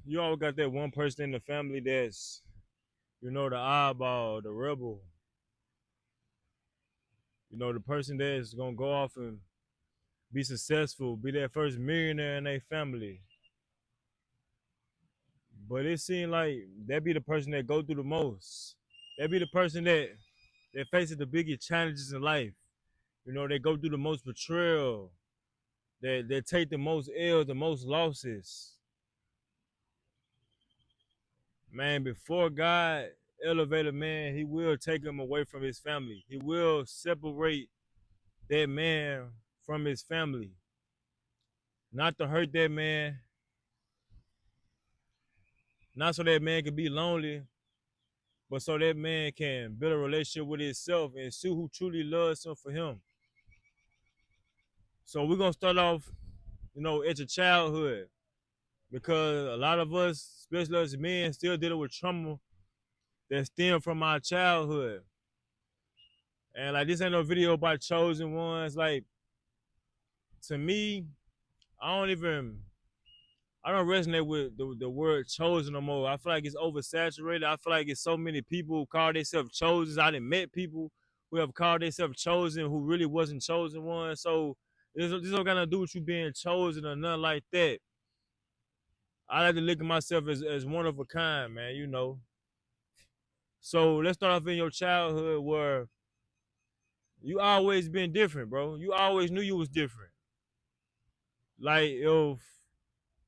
you always got that one person in the family that's, the eyeball, the rebel, the person that's gonna go off and be successful, be that first millionaire in their family. But it seemed like that be the person that go through the most. That be the person that faces the biggest challenges in life. They go through the most betrayal. That take the most L's, the most losses. Man, before God elevate a man, he will take him away from his family. He will separate that man from his family. Not to hurt that man, not so that man can be lonely, but so that man can build a relationship with himself and see who truly loves him for him. So we're gonna start off, at your childhood. Because a lot of us, especially as men, still dealing with trauma that stem from our childhood. And like this ain't no video about chosen ones. Like, to me, I don't resonate with the word chosen no more. I feel like it's oversaturated. I feel like it's so many people who call themselves chosen. I done met people who have called themselves chosen who really wasn't chosen ones. So this don't got to do with you being chosen or nothing like that. I like to look at myself as one of a kind, man. So let's start off in your childhood where you always been different, bro. You always knew you was different. Like if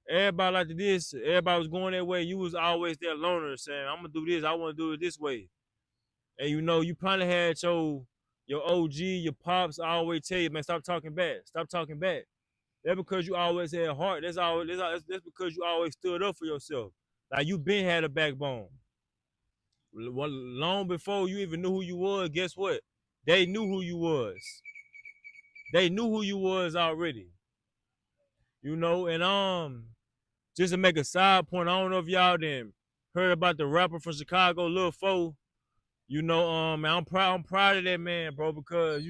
everybody like this, everybody was going that way, you was always that loner saying, I'm gonna do this, I wanna do it this way. And you probably had your OG, your pops always tell you, man, stop talking back. Stop talking back. That's because you always had heart. That's because you always stood up for yourself. Like you been had a backbone. Long before you even knew who you was, guess what? They knew who you was. They knew who you was already. And just to make a side point, I don't know if y'all then heard about the rapper from Chicago, Lil Fo. Man, I'm proud of that man, bro, because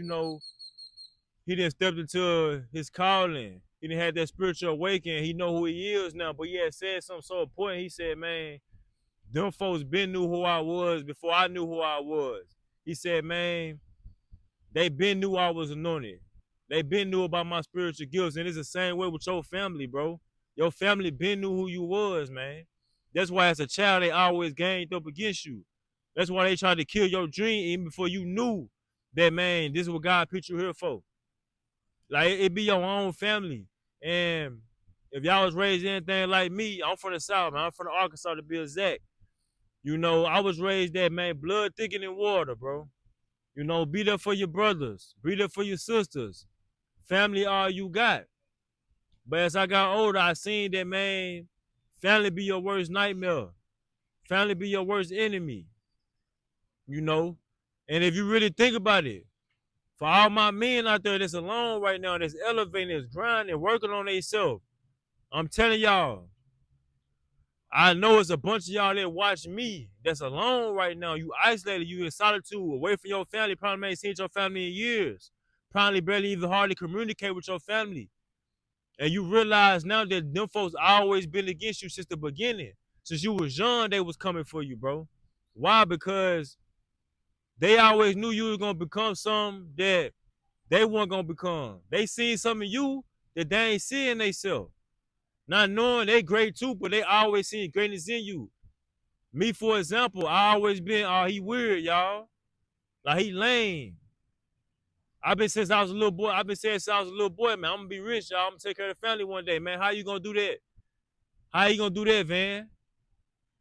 he didn't step into his calling. He didn't have that spiritual awakening. He know who he is now, but he had said something so important. He said, man, them folks been knew who I was before I knew who I was. He said, man, they been knew I was anointed. They been knew about my spiritual gifts, and it's the same way with your family, bro. Your family been knew who you was, man. That's why as a child they always ganged up against you. That's why they tried to kill your dream even before you knew that, man, this is what God put you here for. Like it be your own family. And if y'all was raised anything like me, I'm from the South, man. I'm from Arkansas to be exact. I was raised that, man, blood thicker than water, bro. Be there for your brothers, be there for your sisters. Family all you got. But as I got older, I seen that, man, family be your worst nightmare. Family be your worst enemy. you know. And if you really think about it, for all my men out there that's alone right now, that's elevating, that's grinding, working on themselves, I'm telling y'all, I know it's a bunch of y'all that watch me that's alone right now. You isolated, you in solitude, away from your family, probably ain't seen your family in years. Probably barely even hardly communicate with your family. And you realize now that them folks always been against you since the beginning. Since you was young, they was coming for you, bro. Why? Because they always knew you was gonna become something that they weren't gonna become. They seen something in you that they ain't seeing themselves. Not knowing they great too, but they always seen greatness in you. Me, for example, I always been, oh, he weird, y'all. Like he lame. I've been since I was a little boy. I've been saying since I was a little boy, man, I'm gonna be rich, y'all. I'm gonna take care of the family one day, man. How you gonna do that? How you gonna do that, man?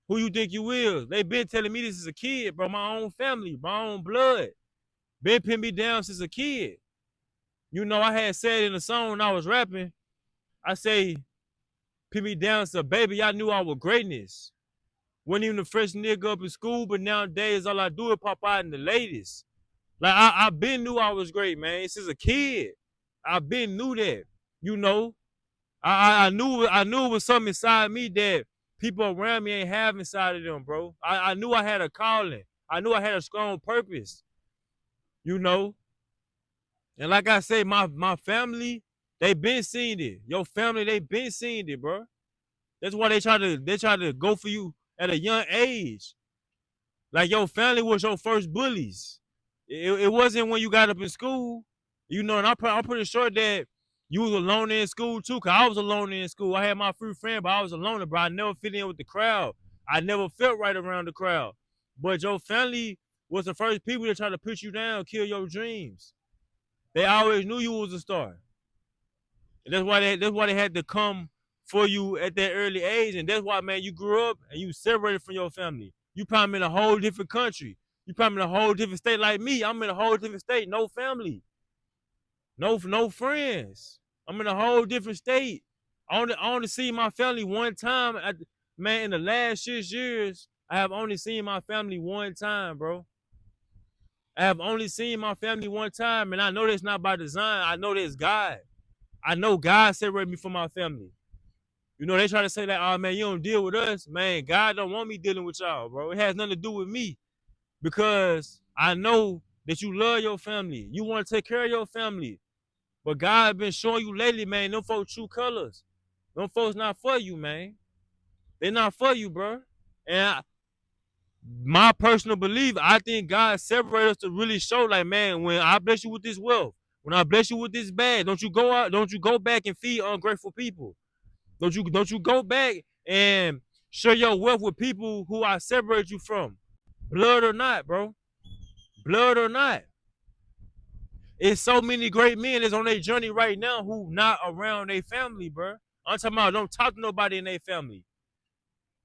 Who you think you is? They been telling me this as a kid, bro. My own family, my own blood. Been pin me down since a kid. I had said in the song when I was rapping, I say, pin me down, so baby, I knew I was greatness. Wasn't even the fresh nigga up in school, but nowadays all I do is pop out in the latest. Like I been knew I was great, man. Since a kid. I been knew that. You know. I knew it was something inside me that people around me ain't have inside of them, bro. I knew I had a calling. I knew I had a strong purpose. You know. And like I say, my family, they been seeing it. Your family, they been seeing it, bro. That's why they try to go for you at a young age. Like your family was your first bullies. It wasn't when you got up in school. You know, and I'm pretty sure that you was alone in school too, cause I was alone in school. I had my free friend, but I was alone, bro. I never fit in with the crowd. I never felt right around the crowd. But your family was the first people to try to put you down, kill your dreams. They always knew you was a star. And that's why they had to come for you at that early age. And that's why, man, you grew up and you separated from your family. You probably in a whole different country. You probably in a whole different state like me. I'm in a whole different state. No family. No friends. I'm in a whole different state. I only see my family one time. Man, in the last 6 years, I have only seen my family one time, bro. I have only seen my family one time, and I know that's not by design. I know that's God. I know God separated me from my family. You know, they try to say that, oh man, you don't deal with us. Man, God don't want me dealing with y'all, bro. It has nothing to do with me. Because I know that you love your family. You want to take care of your family. But God been showing you lately, man, them folks true colors. Them folks not for you, man. They not for you, bro. And my personal belief, I think God separated us to really show, like, man, when I bless you with this wealth, when I bless you with this bag, don't you go out, don't you go back and feed ungrateful people. Don't you go back and share your wealth with people who I separate you from. Blood or not, bro. Blood or not. It's so many great men that's on their journey right now who not around their family, bro. I'm talking about don't talk to nobody in their family.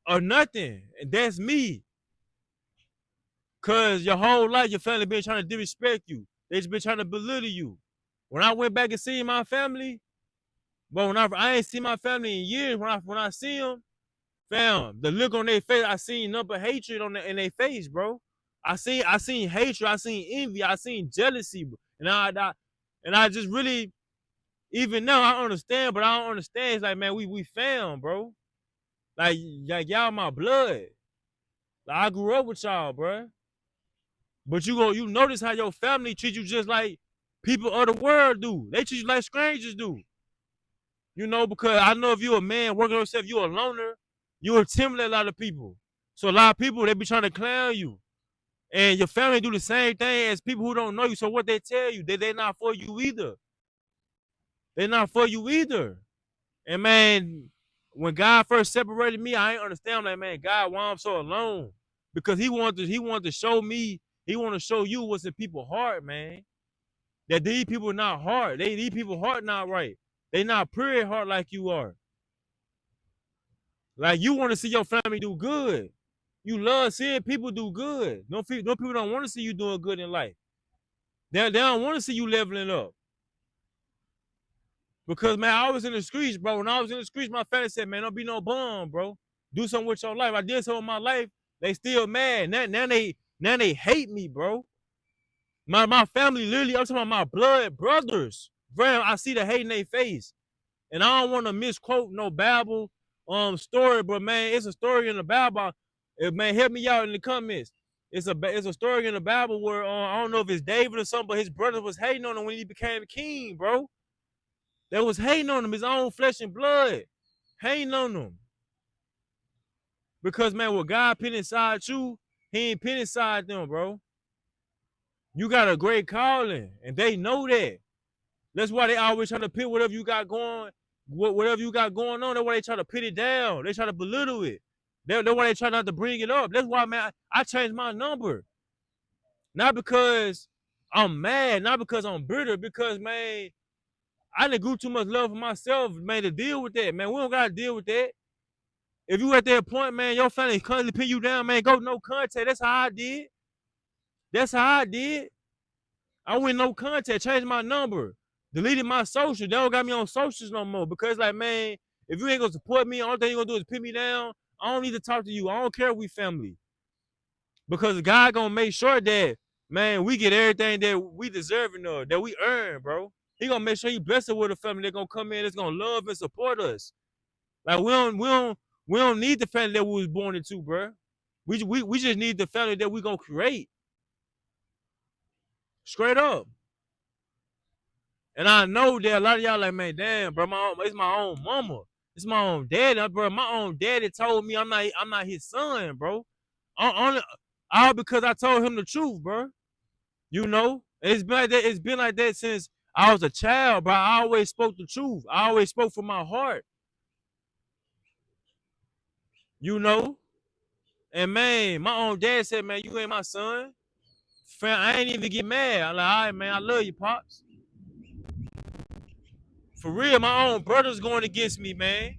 Or nothing. And that's me. Cause your whole life your family been trying to disrespect you. They just been trying to belittle you. When I went back and seen my family, but when I ain't seen my family in years, when I see them, fam, the look on their face, I seen nothing but hatred in their face, bro. I seen hatred, I seen envy, I seen jealousy, bro. And I just really, even now I understand, but I don't understand. It's like, man, we fam, bro. Like y'all my blood. Like I grew up with y'all, bro. But you notice how your family treat you just like people of the world do. They treat you like strangers do. You know, because I know if you're a man working on yourself, you're a loner, you intimidate a lot of people. So a lot of people, they be trying to clown you. And your family do the same thing as people who don't know you. So what they tell you, they're not for you either. They're not for you either. And man, when God first separated me, I ain't understand. I'm like, man, God, why I'm so alone? Because he wanted to show me, he want to show you what's in people's heart, man. That these people are not hard. These people heart not right. They not pure at heart like you are. Like you want to see your family do good. You love seeing people do good. No people don't want to see you doing good in life. They don't want to see you leveling up. Because man, I was in the streets, bro. When I was in the streets, my family said, man, don't be no bum, bro. Do something with your life. I did something with my life. They still mad. Now they hate me, bro. My family literally, I'm talking about my blood brothers. Bro, I see the hate in their face. And I don't want to misquote no Bible story, but man, it's a story in the Bible. Man, help me out in the comments. It's a story in the Bible where I don't know if it's David or something, but his brother was hating on him when he became king, bro. They was hating on him, his own flesh and blood, hating on him. Because man, what God put inside you, he ain't put inside them, bro. You got a great calling, and they know that. That's why they always try to put whatever you got going on. That's why they try to put it down. They try to belittle it. That's why they try not to bring it up. That's why, man, I changed my number. Not because I'm mad, not because I'm bitter, because, man, I done grew too much love for myself, man, to deal with that. Man, we don't got to deal with that. If you at that point, man, your family constantly pin you down, man, go no contact. That's how I did. I went no contact, changed my number, deleted my social. They don't got me on socials no more because, like, man, if you ain't gonna support me, the only thing you gonna do is pin me down. I don't need to talk to you. I don't care if we family. Because God gonna make sure that, man, we get everything that we deserving of, that we earn, bro. He gonna make sure he bless us with a family that's gonna come in, that's gonna love and support us. Like we don't need the family that we was born into, bro. We just need the family that we gonna create. Straight up. And I know that a lot of y'all like, man, damn, bro, it's my own mama. It's my own daddy, bro. My own daddy told me I'm not his son, bro. All because I told him the truth, bro. You know, it's been like that. It's been like that since I was a child, bro. I always spoke the truth. I always spoke from my heart. You know, and man, my own dad said, "Man, you ain't my son." Fam, I ain't even get mad. I'm like, all right, man, I love you, pops. For real, my own brother's going against me, man.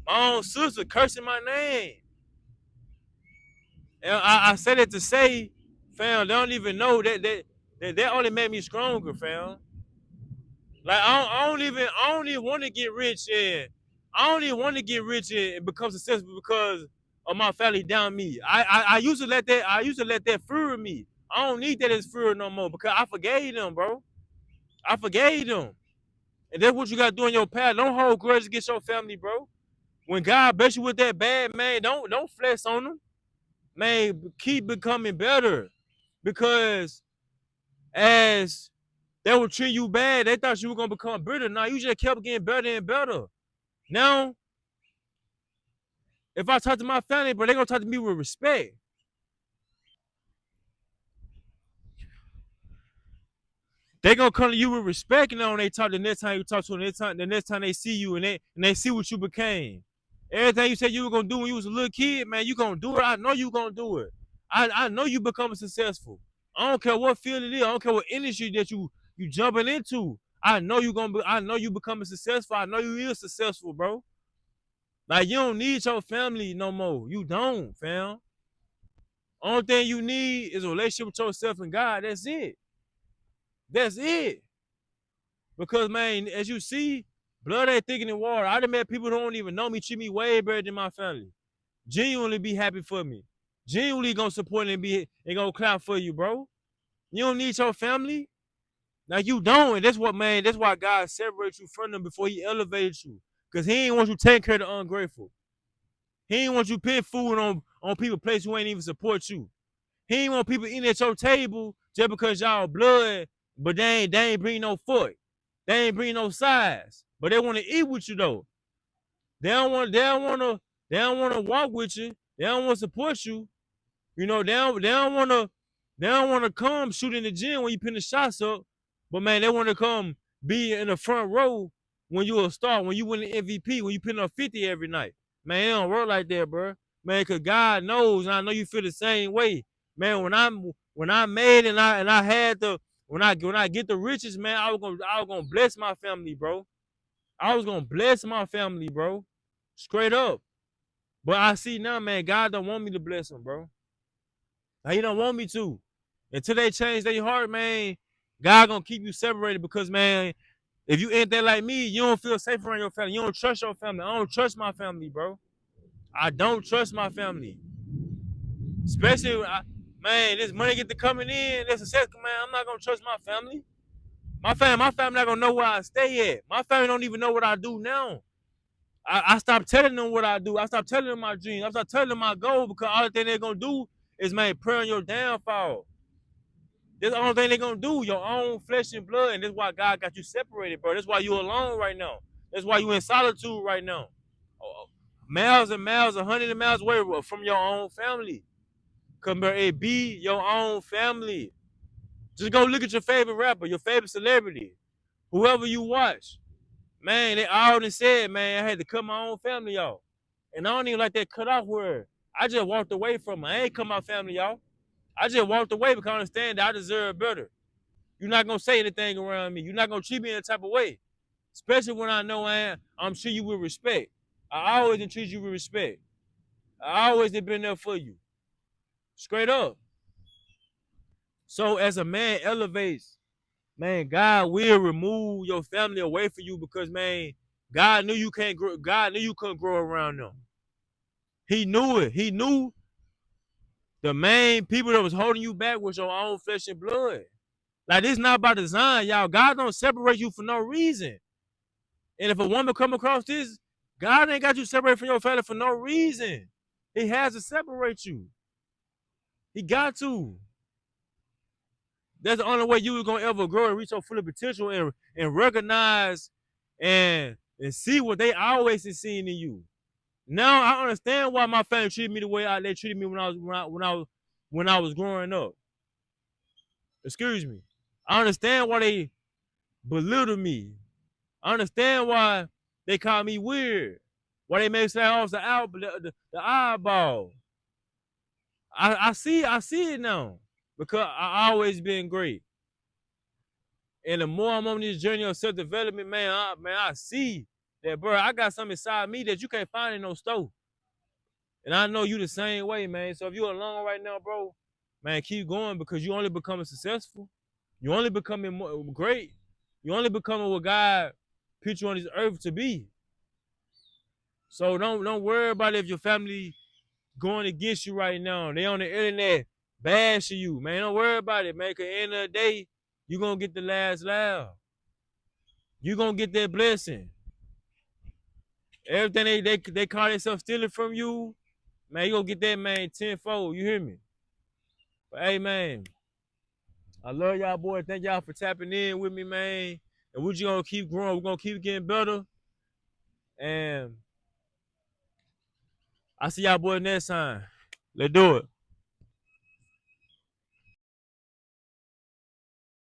My own sister cursing my name. And I said it to say, fam, they don't even know that only made me stronger, fam. Like I don't even want to get rich and I don't even want to get rich and become successful because of my family down me. I used to let that fear me. I don't need that as fear no more because I forgave them, bro. I forgave them. And that's what you gotta do in your path. Don't hold grudge against your family, bro. When God bless you with that bad, man, don't flex on them. Man, keep becoming better. Because as they were treating you bad, they thought you were gonna become better. Now you just kept getting better and better. Now, if I talk to my family, bro, they gonna talk to me with respect. They gonna come to you with respect, and when they talk the next time you talk to them, the next time they see you and they see what you became. Everything you said you were gonna do when you was a little kid, man, you gonna do it. I know you gonna do it. I know you becoming successful. I don't care what field it is. I don't care what industry that you jumping into. I know you gonna be. I know you becoming successful. I know you is successful, bro. Like you don't need your family no more. You don't, fam. Only thing you need is a relationship with yourself and God. That's it. That's it. Because man, as you see, blood ain't thicker than water. I done met people who don't even know me treat me way better than my family. Genuinely be happy for me. Genuinely gonna support and gonna clap for you, bro. You don't need your family. Now you don't, and that's why God separates you from them before He elevates you. Cause He ain't want you taking care of the ungrateful. He ain't want you putting food on people's plates who ain't even support you. He ain't want people eating at your table just because y'all blood, but they ain't bring no foot. They ain't bring no size. But they want to eat with you though. They don't want to walk with you. They don't want to support you. You know, they don't want to come shoot in the gym when you pin the shots up. But man, they want to come be in the front row when you a star, when you win the MVP, when you pin up 50 every night. Man, it don't work like that, bro. Man, cause God knows, and I know you feel the same way. Man, when I made and I had the when I get the riches, man, I was gonna bless my family, bro. I was gonna bless my family, bro. Straight up. But I see now, man, God don't want me to bless them, bro. Like, He don't want me to. Until they change their heart, man, God gonna keep you separated because, man, if you ain't that like me, you don't feel safe around your family. You don't trust your family. I don't trust my family, bro. I don't trust my family. Especially, man, this money get to coming in, this success, man, I'm not gonna trust my family. My family not gonna know where I stay at. My family don't even know what I do now. I stopped telling them what I do. I stopped telling them my dreams. I stopped telling them my goal because all the thing they're gonna do is, man, pray on your downfall. That's the only thing they're gonna do, your own flesh and blood, and that's why God got you separated, bro. That's why you alone right now. That's why you in solitude right now. Miles and miles, 100 miles away from your own family. Come here, it be your own family. Just go look at your favorite rapper, your favorite celebrity, whoever you watch. Man, they all done said, man, I had to cut my own family off. And I don't even like that cut off word. I just walked away from it. I ain't cut my family off. I just walked away because I understand that I deserve better. You're not gonna say anything around me. You're not gonna treat me in a type of way. Especially when I know I'm treating you with respect. I always treat you with respect. I always have been there for you. Straight up. So as a man elevates, man, God will remove your family away from you because, man, God knew you can't grow. God knew you couldn't grow around them. He knew it. He knew the main people that was holding you back was your own flesh and blood. Like, this not by design, y'all. God don't separate you for no reason. And if a woman come across this, God ain't got you separated from your family for no reason. He has to separate you. He got to. That's the only way you were gonna ever grow and reach your full potential and recognize and and see what they always have seen in you. Now I understand why my family treated me the way they treated me when I was growing up. Excuse me. I understand why they belittled me. I understand why they call me weird. Why they made say I was the eyeball. I see it now because I always been great. And the more I'm on this journey of self-development, man, I see that, bro, I got something inside me that you can't find in no store. And I know you the same way, man. So if you're alone right now, bro, man, keep going because you only becoming successful. You only becoming more great. You only becoming what God put you on this earth to be. So don't worry about if your family going against you right now. They on the internet bashing you, man. Don't worry about it, man. Cause at the end of the day, you gonna get the last laugh. You gonna get that blessing. Everything they call themselves stealing from you, man, you gonna get that, man, tenfold. You hear me? But hey, man, I love y'all, boy. Thank y'all for tapping in with me, man. And we're just gonna keep growing. We're gonna keep getting better. And I see y'all, boy, next time. Let's do it.